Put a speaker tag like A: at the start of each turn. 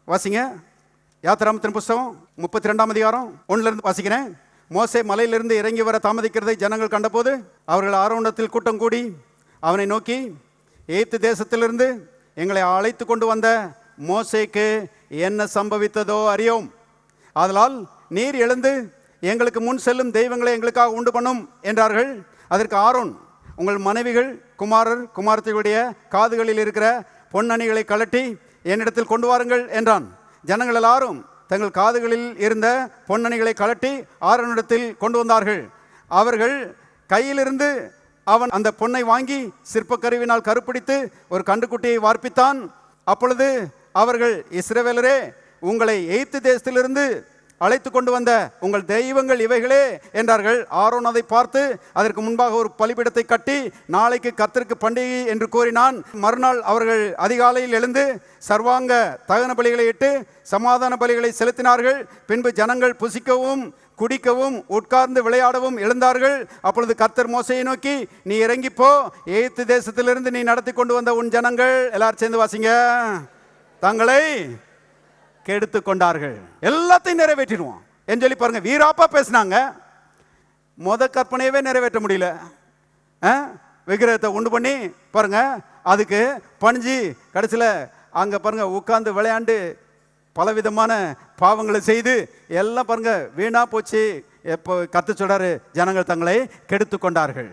A: வாசிங்க. யாத்திராமத்தின் புஸ்தகம் 32ஆம் அதிகாரம் 1 வாசிக்கிறேன். மோசே மலையிலிருந்து இறங்கி வர தாமதிக்கிறதை ஜனங்கள் கண்டபோது அவர்கள் ஆரோனத்தில் கூட்டம் கூடி அவனை நோக்கி, எகிப்து தேசத்திலிருந்து எங்களை அழைத்து கொண்டு வந்த மோசேக்கு என்ன சம்பவித்ததோ அறியோம். ஆதலால் நீர் எழுந்து எங்களுக்கு முன் செல்லும் தெய்வங்களை எங்களுக்காக உண்டு பண்ணும் என்றார்கள். அதற்கு ஆரோன், உங்கள் மனைவிகள், குமாரர், குமாரத்திகளுடைய காதுகளில் இருக்கிற பொன்னணிகளை கழட்டி என்னிடத்தில் கொண்டு வாருங்கள் என்றான். ஜனங்கள் எல்லாரும் தங்கள் காதுகளில் இருந்த பொன்னணிகளை கழட்டி ஆரோனிடத்தில் கொண்டு வந்தார்கள். அவர்கள் கையிலிருந்து அவன் அந்த பொன்னை வாங்கி சிற்பக்கருவினால் கருப்பிடித்து ஒரு கண்டுக்குட்டியை வார்ப்பித்தான். அப்பொழுது அவர்கள், இஸ்ரவேலரே, உங்களை எகிப்து தேசத்திலிருந்து அழைத்து கொண்டு வந்த உங்கள் தெய்வங்கள் இவைகளே என்றார்கள். ஆரோன் அதை பார்த்து அதற்கு முன்பாக ஒரு பலிபீடத்தை கட்டி நாளைக்கு கர்த்தருக்கு பண்டிகை என்று கூறினான். மறுநாள் அவர்கள் அதிகாலையில் எழுந்து சர்வாங்க தகன பலிகளை இட்டு சமாதான பலிகளை செலுத்தினார்கள். பின்பு ஜனங்கள் புசிக்கவும் குடிக்கவும் உட்கார்ந்து விளையாடவும் எழுந்தார்கள். அப்பொழுது கர்த்தர் மோசையை நோக்கி, நீ இறங்கி போ, எகிப்து தேசத்திலிருந்து நீ நடத்தி கொண்டு வந்த உன் ஜனங்கள், எல்லாரும் சேர்ந்து வாசிங்க, தங்களை கெடுத்து கொண்டார்கள். எல்லாத்தையும் நிறைவேற்றிடுவோம் என்று சொல்லி பாருங்க. வீராப்பா பேசினாங்க. கற்பனையவே நிறைவேற்ற முடியல. விக்கிரகத்தை உண்டு பண்ணி பாருங்க, அதுக்கு பணிஞ்சு கடைசியில் அங்கே பாருங்க உட்கார்ந்து விளையாண்டு பலவிதமான பாவங்களை செய்து எல்லாம் பாருங்க வீணா போச்சு. எப்போ கர்த்தர் சொல்றாரு, ஜனங்கள் தங்களை கெடுத்து கொண்டார்கள்.